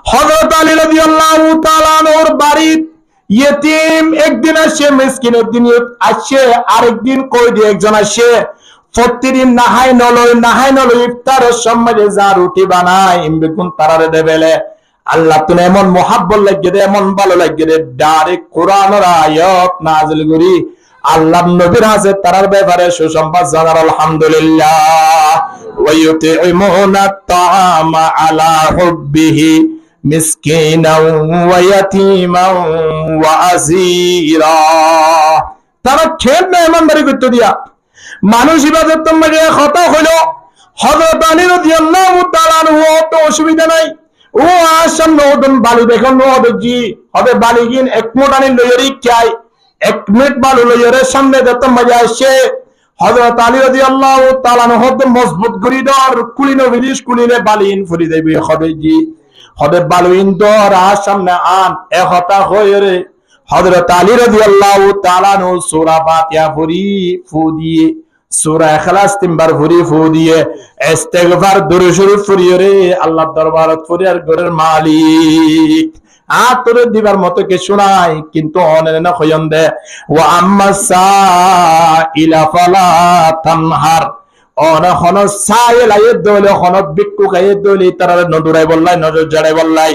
হযরত আলী রাদিয়াল্লাহু তাআলা আনহুর বাড়ি ইয়েতিম একদিন আসে, মিসকিন একদিন আসে, আরেকদিন কয়দি একজন আসে। প্রতিদিন নাহাই নলই ইফতারের সময় যা রুটি বানায় বেগুন তারারে দেবেলে আল্লাহ তুমি এমন মোহাব্বত লাগিয়ে দে, এমন ভালো লাগিয়ে দে, ডাইরেক্ট কোরআনের আয়াত নাযিল করি আল্লাহ নবীর হাতে তারার ব্যাপারে সুসংবাদ জানার আলহামদুলিল্লাহ। ওয়া ইউতিমুনা আত-তাআমা আলা হুব্বিহি মিসকিনাও ওয়া ইয়াতীমান ওয়া আসীরা। তারা খেয়ে মেহমানদারি করতে দিয়া মানুষ ইবাদত তোমাকে কথা হলো। হযরত আলী রাদিয়াল্লাহু তাআলা আনহু তো অসুবিধা নাই, ও আসাম নদন বালি দেখুন নদজি হবে বালিগিন এক মোটানি লইরি চাই, 1 মিনিট বালু লইরে সামনে যত মজা আসে। হযরত আলী রাদিয়াল্লাহু তাআলা আনহু মজবুত গরিদর কুলিনো বিলিশ কুলিনে বালিন ফুরি দেবি হবেজি হবে বালুইন দর আর সামনে আন একতা হইরে। হযরত আলী রাদিয়াল্লাহু তাআলা আনহু সূরা ফাতিহা ফুরি ফু দিয়ে, সূরা ইখলাস 3 বার ফুরি ফু দিয়ে, ইস্তিগফার দুরূদ শরীফ ফুরি রে আল্লাহর দরবারত ফুরি আর ঘরের মালিক আতরে দিবার মতো কিছু নাই, কিন্তু অনেক না হইন দে। ওয়া আম্মা সাইলা ফালা তানহার, অন হন সাইল আইয়ে দলে হন বিক্কু গায়ে দলে তারা নদুরাই বললাই নজর জড়াই বললাই,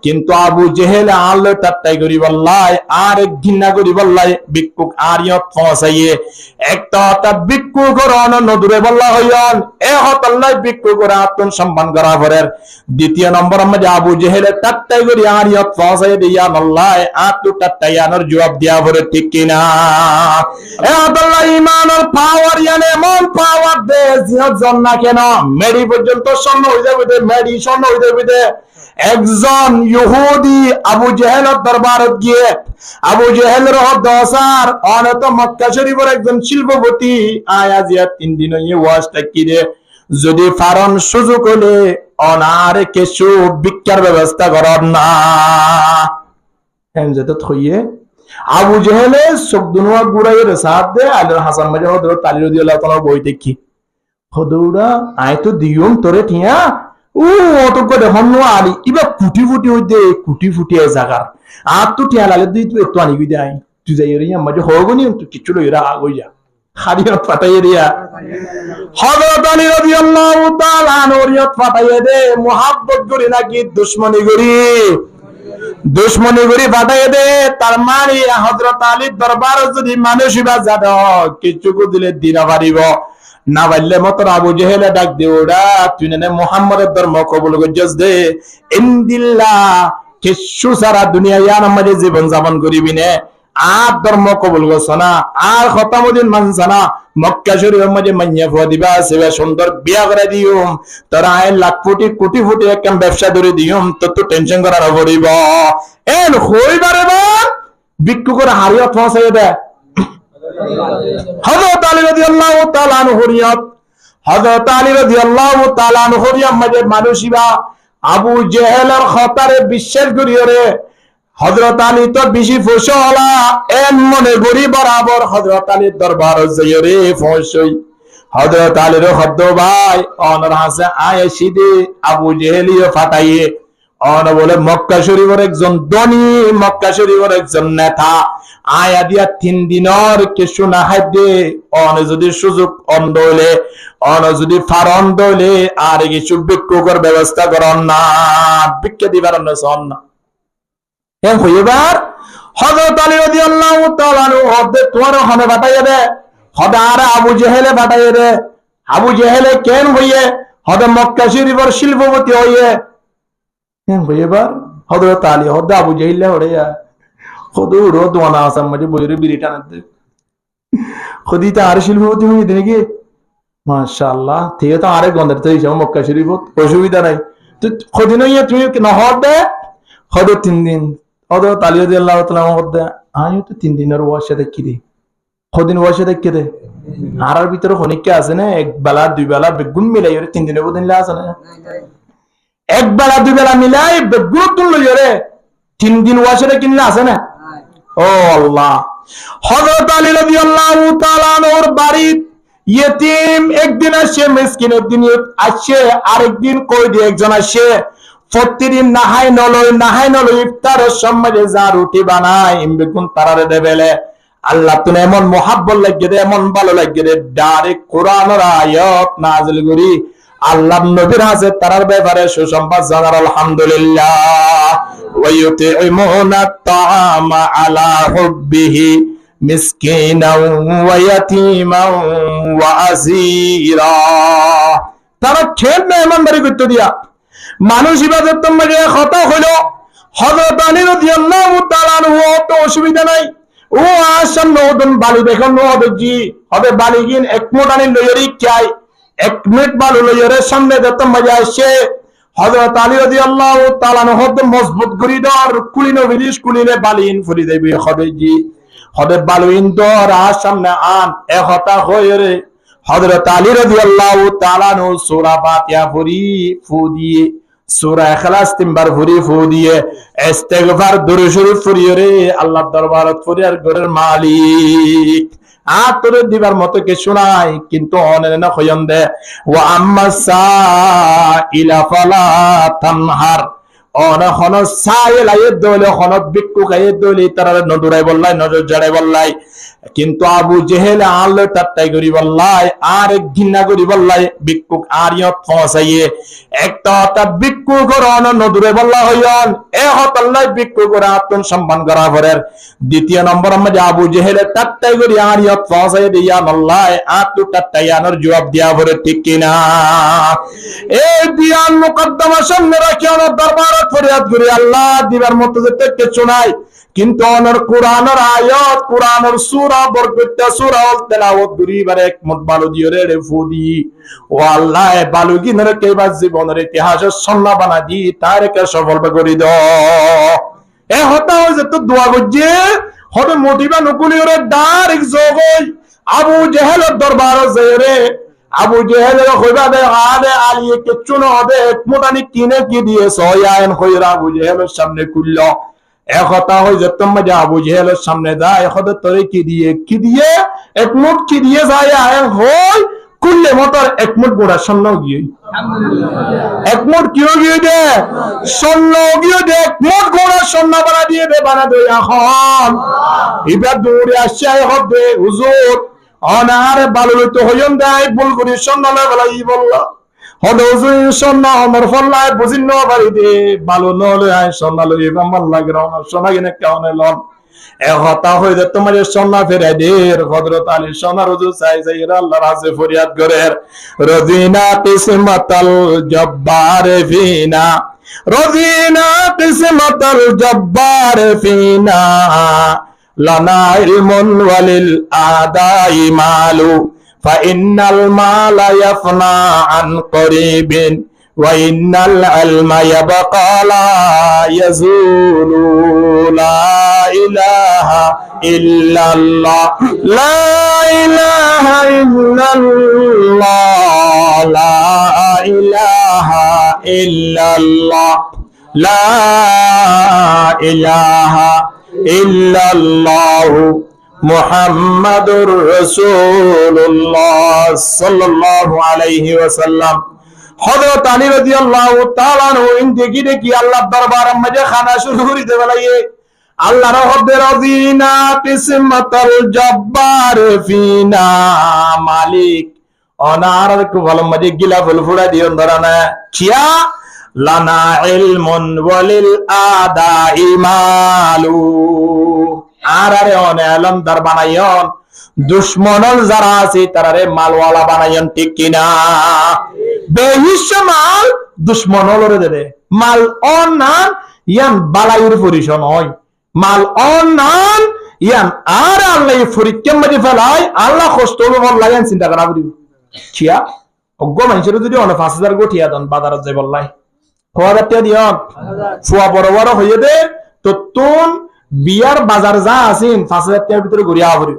কিন্তু আবু জেহেল আল্লাহ তাত্তাই করি বললাই আর ঘৃণা করি বললাই বিক্কুক আরিয়ত পৌঁছাইয়ে একটা তা বিক্কু করন নদুরে বললা হইয়ন এ হতাল্লাই বিক্কু করে আত্ম সম্মান করা পরের। দ্বিতীয় নম্বর আমরা আবু জেহেল তাত্তাই করি আরিয়ত পৌঁছাই দিয়া নল্লাই আত্ম তাত্তাইয়ানোর জবাব দিয়া পরে, ঠিক কিনা? এ হতাল্লাই ইমানের পাওয়ার ইয়ানে এমন পাওয়ার দে জিহাদ জন্না কেন মেডি পর্যন্ত স্বর্ণ হয়ে যাবে দে, মেডি স্বর্ণ হয়ে যাবে দে। একজন ইহুদি আবু জেহেলের দরবারত গিয়ে আবু জেহেলের দসার অনত মক্কা শরীফের একজন শিল্পপতি আয়া জিয়া 3 দিন হইয়ে ওয়াজটা কিরে যদি ফারন সুযোগ হলে অনারে কিছু ভিক্ষার ব্যবস্থা করার না যেতে থইয়ে আবু জেহেলে চোখ দুনুয়া গুড়াইয়ের সাথ দে আলীর হাসান মাঝে হযরত আলী রাদিয়াল্লাহু তাআলা বই দেখি হদৌড়া আয় তো দিয়ম তোরে ঠিয়া ও অতক দেখুন আলি ইবা কুটি ফুটি হইতে কুটি ফুটি জাগার আর তো টিয়া লালে তুই একটু আনিবি দেয় তুই যাই রে মাঝে হগনি তুই কিছু লইরা আগই যা খাদিয়ত ফাটাইয়ে দিয়া হযরত আলী রাদিয়াল্লাহু তাআলা আনহরিয়ত ফাটাইয়ে দে মুহাব্বত করি নাকি দুশমনি করি ফাটাইয়ে দে। তার মানে হযরত আলীর দরবার যদি মানুষ বা যাদ কিছু দিলে দিনা পারিব না পারলে মত আবু জেহেলে ডাক দে ওরা তুই না মুহাম্মাদের ধর্ম কবুল করছিস দে ইনদিল্লাহ কিছু সারা দুনিয়া ইয়ার আমাদের জীবন যাপন করিবি না আর ধর্ম কবুল করছ না আর খতামুদ্দিন মানছ না মক্কা শরীফের মধ্যে মাইয়া ফুয়া দিবা সেবা সুন্দর বিয়া করে দিউম তোরা 1 লাখ কোটি ফুটি একদম ব্যবসা ধরে দিউম তোর তো টেনশন করার পড়িব এন হইবারে বা বিক্কু করে হারিয়ত পৌঁছাইয়ে দে। হযরত আলী রাদিয়াল্লাহু তাআলা আনহুরিয়ত হযরত আলী রাদিয়াল্লাহু তাআলা আনহুরিয়ত মাঝে মানুষিবা আবু জেহেলের খতারে বিশ্বাস করিও রে হযরত আলী তো বেশি ফসলা এন মনে গরি বরাবর হযরত আলীর দরবার যাইও রে ফসই হযরত আলীর হদ্দ ভাই অনর হাসে আয়েশিদে আবু জেহেলিও ফাটাইয়ে অন বলে মক্কা শরীফের একজন ধনী মক্কা শরীফের একজন নেতা আয়া দিয়া 3 দিনের কিছু না হাইদে অন যদি সুযোগ অন্ধ হইলে অন যদি ফারন দইলে আর কিছু ভিক্ষুকের ব্যবস্থা করন না ভিক্ষা দিবার না এম হইবার হযরত আলী রাদিয়াল্লাহু তাআলা হদে তোমার হনে বাটাইয়ে দে হদা আর আবু জেহেলে বাটাইয়ে দে আবু জেহেলে কেন হইয়ে হদে মক্কা শরীফের শিল্পপতি হইয়ে এম হইবার হযরত আলী হদে আবু জেহেলে হড়িয়া খুদু রোদ ওয়ানা আসাম মাঝে বইরে বিরিটা না দে খুদি তা আর শিল্পপতি হইয়ে দে নাকি মাশাআল্লাহ থেকে তো আরেক গন্ধার তো হিসাব মক্কা শরীফ অসুবিধা নাই তো খুদি নইয়া তুমি না হদে হদে 3 দিন হযরত আলী রাদিয়াল্লাহু তাআলা হদে আয়ু তো 3 দিনের ওয়াশে দেখি রে খুদিন ওয়াশে দেখি রে আর ভিতরে হনিকে আছে না এক বেলা দুই বেলা বেগুন মিলাই রে 3 দিনের বদিন লা আছে না এক বেলা দুই বেলা মিলাই বেগুন তুল রে 3 দিন ওয়াশে কিনলে আছে না ও আল্লাহ। হযরত আলী রাদিয়াল্লাহু তাআলা ওর বাড়ি ইয়েতিম একদিন আসে মিসকিন একদিন আসে আরেকদিন কয়দি একজন আসে প্রতিদিন নাহাই নলই ইফতারের সময় যা রুটি বানায় বেগুন তারারে দেবেলে আল্লাহ তুমি এমন মোহাব্বত লাগিয়ে দে, এমন ভালো লাগিয়ে দে, ডাইরেক্ট কোরআনের আয়াত নাযিল করি আল্লাহ নবীর হাতে তারার ব্যাপারে সুসংবাদ জানার আলহামদুলিল্লাহ। ওয়া ইউতিমুনা আত-তাআমা আলা হুব্বিহি মিসকিনাও ওয়া ইয়াতীমান ওয়া আসীরা। তারা খেয়ে না ইমানদারি করতে দিয়া মানুষ ইবাদত মাঝে কথা হলো। হযরত আলী রাদিয়াল্লাহু তাআলা আনহু তো অসুবিধা নাই, ও আসাম নদন বালু দেখুন নদজি হবে বালিগিন এক মোট আনি লইরি চাই, 1 মিনিট বালু লইরে সামনে যত মজা আসে। হযরত আলী রাদিয়াল্লাহু তাআলা আনহু মজবুত করি দর কুলিনো বিলিশ কুলিনে বালিন ফুরি দেবে হবেজি হবে বালুইন দর সামনে আন এ হতা হইরে। হযরত আলী রাদিয়াল্লাহু তাআলা আনহু সূরা ফাতিহা ফুরি ফু দিয়ে, সূরা ইখলাস 3 বার ফুরি ফু দিয়ে ইস্তিগফার দুরূদ শরীফ ফুরিয়ে রে আল্লাহর দরবারত ফুরিয়ার ঘরের মালিক তোরে দিবার মতো কিছু নাই, কিন্তু অনেক না হইন দে। ওয়া আম্মা সাইলা ফালা তানহার, অনেক হন সাইল আয়ে দলে হন বিক্কু গায়ে দলে তারা নদুরাই বললাই নজর জড়াই বললাই, কিন্তু আবু জেহেল আল্লাহ তাত্তাই করি বললাই আর ঘৃণা করি বললাই বিক্কুক আরিয়ত পৌঁছাইয়ে একটা তা বিক্কু করন নদুরে বললা হইয়ন এ হতাল্লাই বিক্কু করে আত্ম সম্মান করা পরের। দ্বিতীয় নম্বর মধ্যে আবু জেহেল তাত্তাই করি আরিয়ত পৌঁছাইয়ে দিয়া বললাই আত্ম তাত্তাইয়ানোর জবাব দিয়া পরে, ঠিক কিনা? এই দিয়ান মুকদ্দমা সামনে রাখি আমার দরবারত ফরিয়াদ করি আল্লাহ দিবার মতো যে কিছু নাই, কিন্তু অনর কোরআনের আয়াত কোরআনের সূরা বরকত সূরা তেলাওয়াত করিবার একমত বালু দিয়ে রে ফুদি ও আল্লাহ বালু গিনরে কেবার জীবনের ইতিহাসের সন্না বানা দি তারকে সফল করে দাও। এ হতা হয় যে তো দোয়া করছে হবে মোটিবা নকুলিরে ডাইরেক্ট জগই আবু জেহেলের দরবার জেরে আবু জেহেলের কইবা দে আলে আলী কিচ্ছু না হবে একমত আনি কিনে কি দিয়ে সয়ায়ন কইরা আবু জেহেলের সামনে কুল্ল একতা হই যে তোমরা যে আবু জেহেলের সামনে যায় এখন তোরে কি দিয়ে একমুট কি দিয়ে যায় আয়ন হই কুল্লে মতর একমুট গোড়া স্বর্ণ গিয়ে একমুট কিও গিয়ে দে স্বর্ণ গিয়ে দে একমুট গোড়া স্বর্ণ বানা দিয়ে দে বানা দে এখন এবার দৌড়ে আসছে এখন দে হুজুর অনারে ভালো তো হইন দেয় ভুল করি স্বর্ণ বলাই বললা হদে হুজুর স্বর্ণ আমার ফল্লায় বুঝিন ন বাড়ি দে ভালো নলে আয় স্বর্ণ লই আমার লাগে রওনা সোনা কিনে কেমন লন এ হতা হই যে তোমার স্বর্ণ ফেরাই দে। হযরত আলী স্বর্ণ হুজুর চাই চাই আল্লাহর কাছে ফরিয়াদ করে রদিনা কিসমাতাল জব্বার ফিনা রদিনা কিসমাতাল জব্বার ফিনা লানা ইলমুন ওয়ালিল আদাই মালু ফাইন্নাল মালা ইয়াফনা আন করিবিন ওয়া ইন্নাল ইলমা ইয়াবকা লা ইয়াজুলু লা ইলাহা ইল্লাল্লাহ লা ইলাহা ইল্লাল্লাহ লা ইলাহা ইল্লাল্লাহ লা ইলাহা ইল্লাল্লাহু মুহাম্মাদুর রাসূলুল্লাহ সাল্লাল্লাহু আলাইহি ওয়াসাল্লাম। হযরত আলী রাদিয়াল্লাহু তাআলা আনহু ইনদিকি দেখি আল্লাহর দরবারে মধ্যে খানা শুরু করিতে বলাইয়ে আল্লাহর হদ্দে রাদিনা কিসমাতাল জব্বার ফিনা মালিক অনার কো ভালো মধ্যে গিলা ফুল ফুড়া দিও ধরানা কিয়া লানা ইলমুন ওয়ালিল আদাই মালু আর আরে অনে আলম দার বানাইন দুশমনল যারা আছে তারারে মালওয়ালা বানাইন, ঠিক কিনা? বেহিস মাল দুশমনলরে দেবে মাল অনান ইয়ান বালাইর পরিশন হয় মাল অনান ইয়ান আর আল্লাহ পরীক্ষা মধ্যে ফেলাই আল্লাহ কষ্ট বললাইন চিন্তা করা বুঝি কিয়া অজ্ঞ মানুষের যদি অনে 5000 গঠিয়া দন বাজারত যাই বললাই 5000 টাকা দিয়ন ফুয়া বড় বড় হইয়ে দে তো তুন বিয়ার বাজার যা আছেন 5000 টাকার ভিতরে ঘুরিয়া আবরি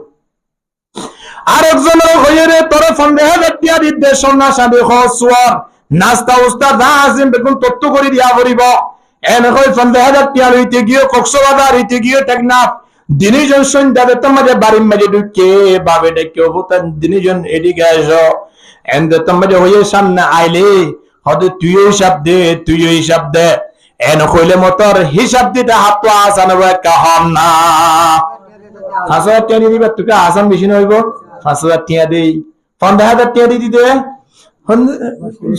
আর একজনের হইয়ে রে তোর 15000 টাকা দিতে সোনা সাবে খসওয়ার নাস্তা উস্তা যা আছেন বেগুন তত্ত্ব করে দিয়া পড়িব এনে কই 15000 টাকা লইতে গিয়ে কক্সবাজার হইতে গিয়ে টেকনাফ দিনিজন সন্ধ্যা তোমাদের বাড়ির মাঝে ঢুকে বাবে ডেকে হতান দিনিজন এদিকে আসো এন্ড তোমাদের হইয়ে সামনে আইলে হদে তুইও হিসাব দে, তুইও হিসাব দে। এন কইলে মতর হিসাব দিতে হাত তো আসান কাহন না। 5,000 টাকা দিয়ে দিবা, তোকে আসান বেশি নইব। 5,000 টাকা দেই, 15,000 টাকা দিয়ে দিতে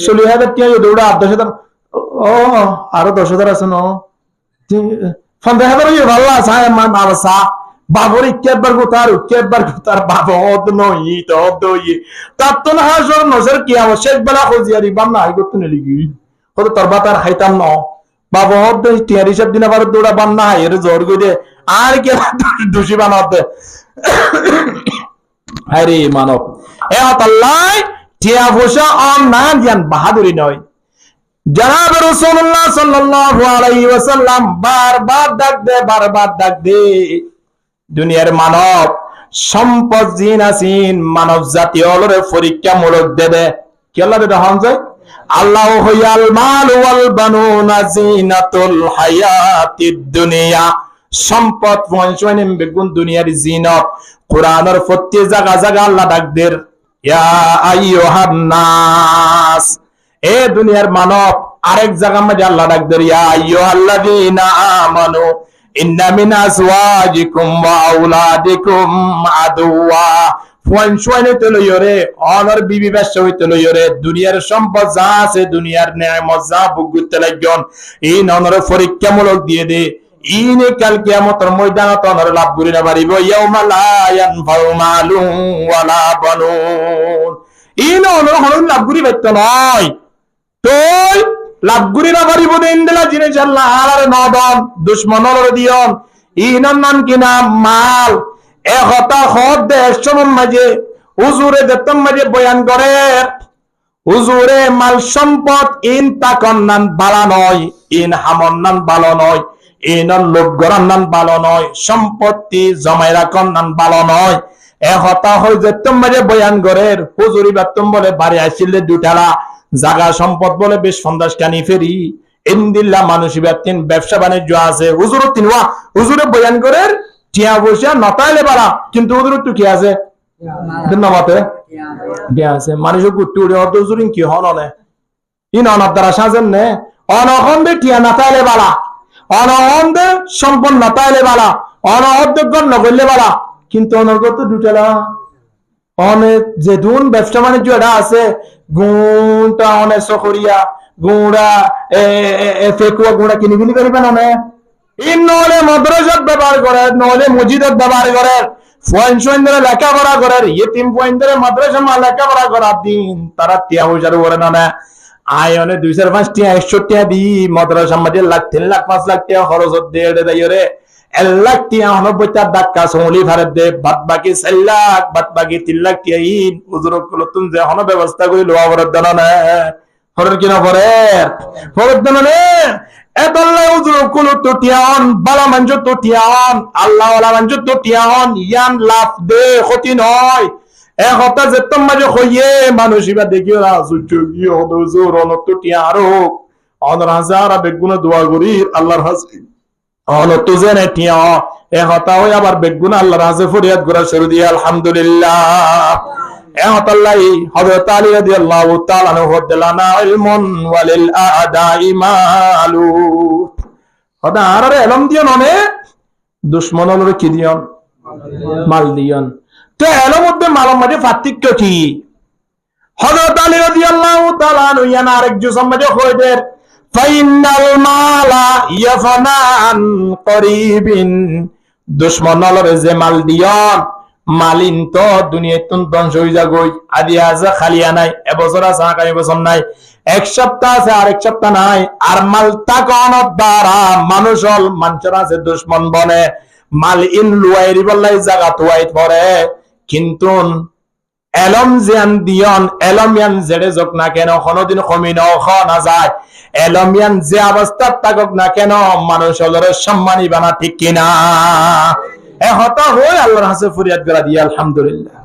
16,000 টাকা দৌড়া 10,000। ও আরো 10,000 আছে ন, 15,000 ভালো আছে। বাবা বাবর ইকেবার গোতার উকেবার গোতার বাবা অদ নই তো অদ ই তার তো না হাসর নসর কি আমার শেষ বেলা খোঁজিয়ারি বাম না আই করতে নিলি কত তোর বাতার খাইতাম ন বাবা অদ টিয়ারি সব দিন আবার দৌড়া বাম না এর জোর গই আর কে দোষী বানাতে। আরে মানব এ আল্লাহ টিয়া পয়সা অন না জ্ঞান বাহাদুরি নয়। জনাব রাসূলুল্লাহ সাল্লাল্লাহু আলাইহি ওয়াসাল্লাম বারবার ডাক দে দুনিয়ার মানব সম্পদ জিন আসিন মানব জাতীয় হলরে পরীক্ষামূলক দেবে কি আল্লাহ দেবে হন যায় আল্লাহ হইয়াল মাল ওয়াল বানুনা জিনাতুল হায়াতিদ দুনিয়া। সম্পদ পৌঁছায় বেগুন দুনিয়ার জিনত। কোরআনের প্রত্যেক জায়গা আল্লাহ ডাকদের ইয়া আইয়ুহান নাস, এ দুনিয়ার মানব। আরেক জায়গা মধ্যে আল্লাহ ডাকদের ইয়া আইয়ুহাল্লাযীনা আমানু ইন্না মিন আজওয়াজিকুম ওয়া আওলাদিকুম আদুওয়া। পৌঁছায় লইরে অনর বিবি ব্যবসা হইতে লইরে দুনিয়ার সম্পদ যা আছে দুনিয়ার নেয়ামত যা ভোগতে লাগজন এই ননর পরীক্ষামূলক দিয়ে দে। ইনে কাল কিয়ামতের ময়দানত অনর লাভ করি না পারিব। ইয়াউমা লা ইয়ানফাউ মালুন ওয়ালা বানুন, ইন অনর হরুন লাভ করি পাইত নয়। তুই লাভ করি না পারিব দিন দিলা জিনিস আল্লাহ আর নদন দুশ্মনর দিয়ন। ইনর নাম কি নাম মাল। একতা হদ দেশমন মাঝে হুজুরে দেতম মাঝে বয়ান করে হুজুরে মাল সম্পদ ইন তাকন নান বালা নয়, ইন হামন নান ভালো নয়, ইনর লোভ গরান নান ভালো নয়, সম্পত্তি জমাই রাখন নান ভালো নয়। একতা হই দেতম মাঝে বয়ান করে হুজুরি বেতম বলে বাড়ি আসিলে দুটালা জাগা সম্পদ বলে বেশ 50 টানি ফেরি ইন্দিল্লা মানুষ ব্যক্তিন ব্যবসা বাণিজ্য আছে। হুজুর তিনওয়া হুজুরে বয়ান করে টিয়া বসিয়া নতাইলে বাড়া কিন্তু ওদের একটু কি আছে নমাতে আছে মানুষ গুটি উড়ে অত হুজুরিন কি হন অনে ইন অনার দ্বারা সাজেন নে অনহন্দে টিয়া নাতাইলে বাড়া অনহন্দে সম্পন্ন নাতাইলে বাড়া অনহদ্য নগরলে বাড়া কিন্তু অনর্গত দুটেলা অনেক যে দুন ব্যবসা বাণিজ্য এটা আছে গুণটা অনেক সখরিয়া গুঁড়া ফেকুয়া গুঁড়া কিনি কিনি করিবেন অনেক নহলে মাদ্রাসাত ব্যবহার করে নহলে মসজিদত ব্যবহার করে পয়েন্ট ধরে লেখাপড়া করে ইতিম পয়েন্ট ধরে মাদ্রাসা মা লেখাপড়া করার দিন তারা টিয়া পয়সার করে না আয় অনেক 2-5 টিয়া 100 টিয়া দি মাদ্রাসা মাঝে লাখ 3 লাখ 5 লাখ টিয়া খরচত দিয়ে দেয় রে 1 লাখ টিয়া 90টা ডাক্কা সমলি ভারত দে বাদ বাকি 4 লাখ বাদ বাকি 3 লাখ টিয়া ইন উজরক গুলো তুমি যে হন ব্যবস্থা করে লোয়া ভরত দেন না ফরের কিনা ফরের দেন না এতল্লাই উজরক গুলো তো টিয়ান বালা মানজ তো টিয়ান আল্লাহ ওয়ালা মানজ তো টিয়ান ইয়ান লাভ দে ক্ষতি নয়। এক হতা যেতম মাঝে হইয়ে মানুষিবা দেখিও না সূর্য কি হতো জোর অনত টিয়া আরো অনর হাজার বেগুনা দোয়া করি আল্লাহর হাসি অনত জেনে টিয়া এক হতা হই আবার বেগুনা আল্লাহর হাসে ফরিয়াদ করা শুরু দিয়ে আলহামদুলিল্লাহ। এহতাল্লাহি হযরত আলী রাদিয়াল্লাহু তাআলা আনহু দালানা ইলমুন ওয়ালিল আদাই মালু হদা আরে এলম দিয়ন অনে দুশমনলরে কি দিয়ন মাল দিয়ন। তো এলম মধ্যে মালের মধ্যে পার্থক্য কি? হযরত আলী রাদিয়াল্লাহু তাআলা আনহু ইয়ানা আরেক জুসাম মধ্যে কইদের ফাইনাল মালা ইয়াফনান করিবিন, দুশমনলরে যে মাল দিয়ন মালিন তো দুনিয়ায় তুন ধ্বংস হয়ে যাগই আদি আছে খালিয়া নাই এবছর আছে আগামী বছর নাই 1 সপ্তাহ আছে আর 1 সপ্তাহ নাই আর মাল তাকন দ্বারা মানুষ হল মানুষের আছে দুশ্মন বনে মাল ইন লুয়াইরি বললাই জায়গা তুয়াই পড়ে কিন্তু এলম জিয়ান দিয়ন এলমিয়ান জেড়ে যোগ না কেন কোনোদিন কমি না যায় এলমিয়ান যে অবস্থা থাকুক না কেন মানুষ হলের সম্মানী বানা ঠিক কিনা এহতা হই আল্লাহর কাছে ফরিয়াদ করা দিয়ে আলহামদুলিল্লাহ।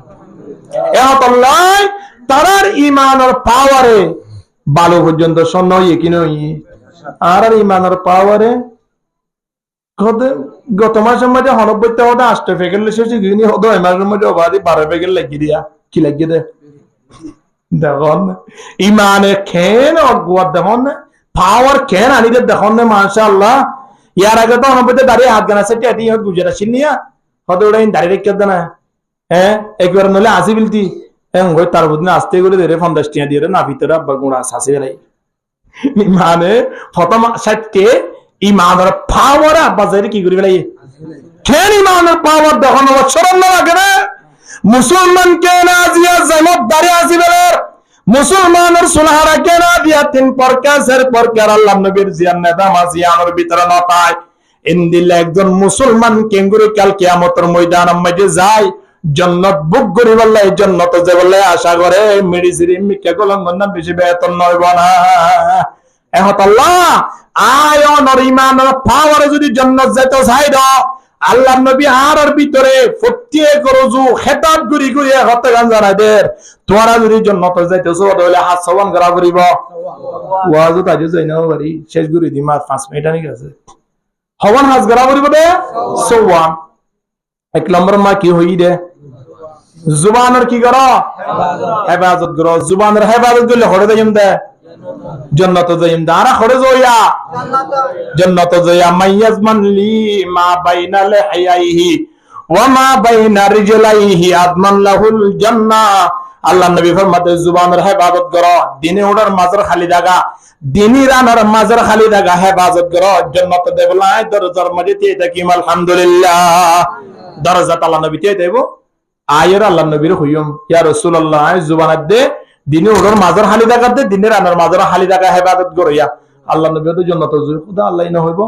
এহতাল্লাহ তারার ঈমানের পাওয়ারে বালু পর্যন্ত শূন্য হই কি নই আর ঈমানের পাওয়ারে গত মাসের মধ্যে 90টা ওটা 8 ফেগেল শেষে গিনি হতো এই মাসের মধ্যে ওবাদি 12 ফেগেল লাগি দিয়া কি লাগিয়ে দে দেখুন ইমানে খেন অগুয়ার দেখুন পাওয়ার খেন আনিদের দেখুন না মাশাআল্লাহ। ইয়ার আগে তো অনুপতি দাঁড়িয়ে হাত গানা সেটি এটি গুজরা চিনিয়া হতে ওটা দাঁড়িয়ে রেখে দেনা হ্যাঁ একবার নলে আসি বিলতি হ্যাঁ তার বুঝলে আসতে করে দেরে 50 টিয়া দিয়ে না ভিতরে আব্বার গুণা শাসি বেড়াই মানে প্রথম সাইটকে ইমানের পাওয়ার বাজারে কি করে বেড়াই খেন ইমানের পাওয়ার দেখুন চরণ না লাগে না মুসলমান কে না দিয়া জামাত দাঁড়িয়ে আসি বেড়ার মুসলমানের সুলহারা কে না দিয়া 3 প্রকাশের প্রকার আল্লাহ নবীর জিয়ান নেতা মাজিয়ানোর ভিতরে নতায় ইনদিল একজন মুসলমান কেঙ্গুরি কাল কিয়ামতের ময়দানের মধ্যে যায় জান্নাত বুক করি বললে জান্নাত যে বললে আশা করে মেডিসিন মিকে গলন না বেশি বেতন নয় না এখন আল্লাহ আয় নর ইমানের পাওয়ার যদি জান্নাত যাইতে চাই দ আল্লাহ নবী আর ভিতরে প্রত্যেক রোজু খেতাব করি করি হতে গান জানাইদের তোরা যদি জান্নাত যাইতেছো তাহলে হাত সবান করা করিব ওয়াজও তাজে যাই না বাড়ি শেষ করে দিই মাত্র 5 মিনিট আনি গেছে হওয়ান হাজ করা করিব দে সওয়ান এক নম্বর মা কি হই দে জুবানের কি করো হেফাজত করো জুবানের হেফাজত করলে হরে যাইম দে জান্নাত যাইম দে আর হরে যাইয়া জান্নাত যাইয়া মাইয়াজমান লি মা বাইনা লাহাইহি ওয়া মা বাইনা রিজলাইহি আদমান লাহুল জান্নাহ আল্লাহ নবী ফরমাতে জুবানের হেফাজত করো দিনে ওড়ার মাজার খালি জায়গা দিনী রানার মাজার খালি জায়গা হেফাজত করো জান্নাত দেবলাই দরজার মধ্যে তাকিম আলহামদুলিল্লাহ দরজাত আল্লাহ নবী তে দেব আয়ের আল্লাহ নবীর হইম ইয়া রাসূলুল্লাহ জুবানাত দে দিনে ওড়ার মাজার খালি জায়গা দে দিনে রানার মাজার খালি জায়গা হেফাজত করো ইয়া আল্লাহ নবী তো জান্নাত জুই খুদা আল্লাহ না হইব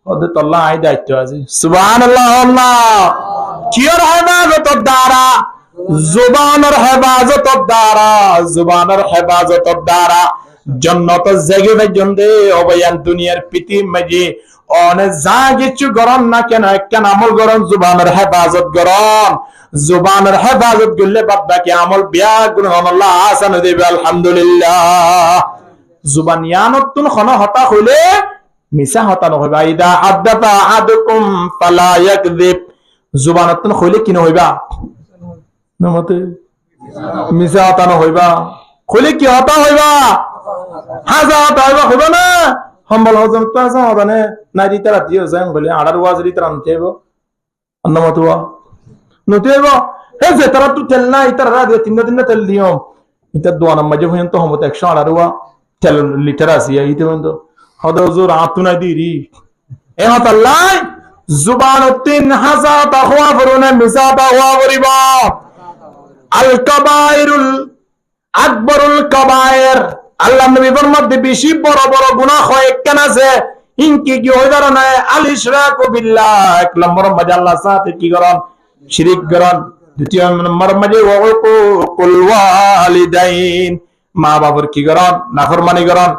ওদের তো আল্লাহ আই দায়িত্ব আছে সুবহানাল্লাহ আল্লাহ কিয়র হেফাজতের দ্বারা জুবানের হেফাজতের দ্বারা জুবানের হেফাজতের দ্বারা জান্নাত জাগে পর্যন্ত অবয়ান দুনিয়ার পৃথিবী মাঝে অনেক যা কিছু গরম না কেন একখান আমল গরম জুবানের হেফাজত গরম জুবানের হেফাজত করলে বাদ বাকি আমল বিয়া গুণ আল্লাহ আসান দেবে আলহামদুলিল্লাহ জুবান ইয়ানতুন খন হতা হইলে মিছা হতা নহইবা ইদা আদাতা আদকুম ফালা ইয়াকযিব জুবানতুন হইলে কি নহইবা নমতে মিছা হতা নহইবা হইলে কি হতা হইবা হাজা হতা হইবা না সম্বল হজন তো আছে হদানে নাই দিতে রাতি হইছে বলে আড়ার ওয়াজ দিতে রামতেব অন্নমতুয়া নতেব হে যে তারা তো তেল না ইতার রাত তিন দিন তেল দিও ইতার দোয়ান মাঝে পর্যন্ত হমত 100 আড়ার ওয়া তেল লিটার আছে ইতে পর্যন্ত হদা হুজুর আতু নাই দিরি এ হতাল্লাহ জুবান 3000 তাহওয়া করুনে মিছা তাহওয়া করিবা আল কাবাইরুল আকবরুল কাবায়ের আল্লাহ নবী ফরমাতে বেশি বড় বড় গুনাহ হয় কেন আছে ইনকি কি হই দাঁড়া না আল ইশরাকু বিল্লাহ এক নম্বর মধ্যে আল্লাহর সাথে কি করেন শিরক করেন দ্বিতীয় নম্বর মধ্যে ওয়াকুল ওয়ালিদাইন মা বাবার কি করেন নাফরমানি করেন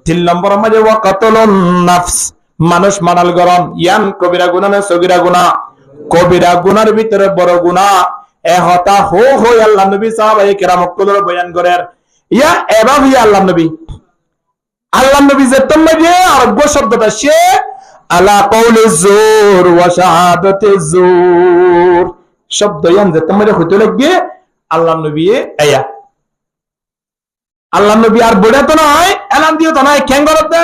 তিন নম্বর মধ্যে ওয়াকাতুলুন নাফস মানুষ মারাল করেন ইয়ান কবিরা গুনাহ না সগীরা গুনাহ কবিরা গুনার ভিতরে বড় গুনাহ এ হতা হো আল্লাহ নবী সাহাবায়ে কেরাম কলর বয়ান করেন ইয়া এভাবে আল্লাহ নবী যে তোমরা যে আরব্য শব্দটা সে আলা কওলি জুর ওয়া শাহাদাতি জুর শব্দ ইয়ান যে তোমরা হইতে লাগে আল্লাহ নবী আয়া আল্লাহ নবী আর বড়া তো নয় এলান দিও তো নয় কেন করতে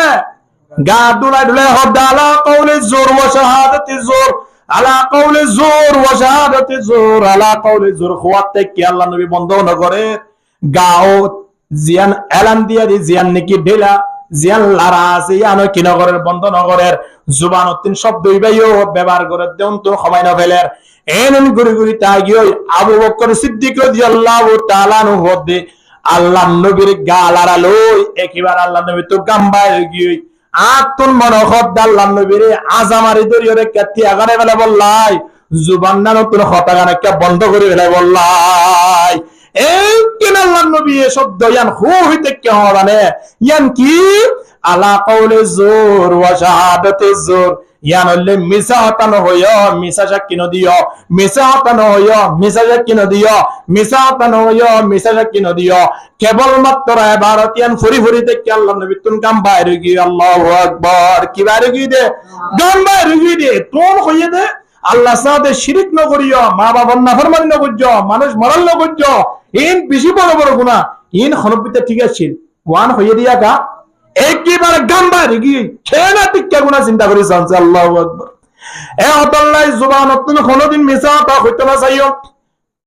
গা দুলা দুলা হদ আলা কওলি জুর ওয়া শাহাদাতি জুর আলা কওলি জুর ওয়া শাহাদাতি জুর আলা কওলি জুর খোয়াতে কি আল্লাহ নবী বন্ধ না করে গাও জিয়ান এলান দিয়া দি জিয়ান নাকি ঢেলা জিয়ান লারা আছে ইয়ানো কি নগরের বন্ধ নগরের জুবান তিন শব্দ ইবাইও ব্যবহার করে দেন তো সময় না ফেলের এনন গুরি গুরি তাগিও আবু বকর সিদ্দিক রাদিয়াল্লাহু তাআলা আনহু হদে আল্লাহ নবীর গালারা লই একবার আল্লাহ নবী তো গাম্বাই গিয়ে আতুন মনখদ আল্লাহ নবীর আজামারি দরিয়রে কাতি আগারে বেলা বললাই জুবান না নতুন হতাগান একটা বন্ধ করে ফেলে বললাই এই কেন আল্লাহ নবী এই শব্দ ইয়ান হু হইতে কে হরানে ইয়ান কি আলা কওলি জুর ওয়া শাহাদাতি জুর ইয়ান হলে মিছা হতানো হইও মিছা সাক্ষী নদিও মিছা হতানো হইও মিছা সাক্ষী নদিও মিছা হতানো হইও মিছা সাক্ষী নদিও কেবল মাত্র ইবারত ইয়ান ফুরি ফুরি তে আল্লাহ নবী তুন কাম বাইরে গিয়ে আল্লাহু আকবার কি বাইরে গিয়ে দে গাম বাইরে গিয়ে দে তোন হইয়ে দে আল্লাহ সাথে শিরিক ন করিও মা বাবার নাফরমানি ন করিও মানুষ মরাল ন করিও এই বেশি বড় বড় গুনাহ ইন হনপিতে ঠিক আছে ওয়ান হয়ে দিয়া গা একেবারে গাম্বা রেগি খেলা টিকা গুণা চিন্তা করে জানছে আল্লাহু আকবার এ অতল্লাই জুবান অতন কোনদিন মিছা তা হইতে না চাইও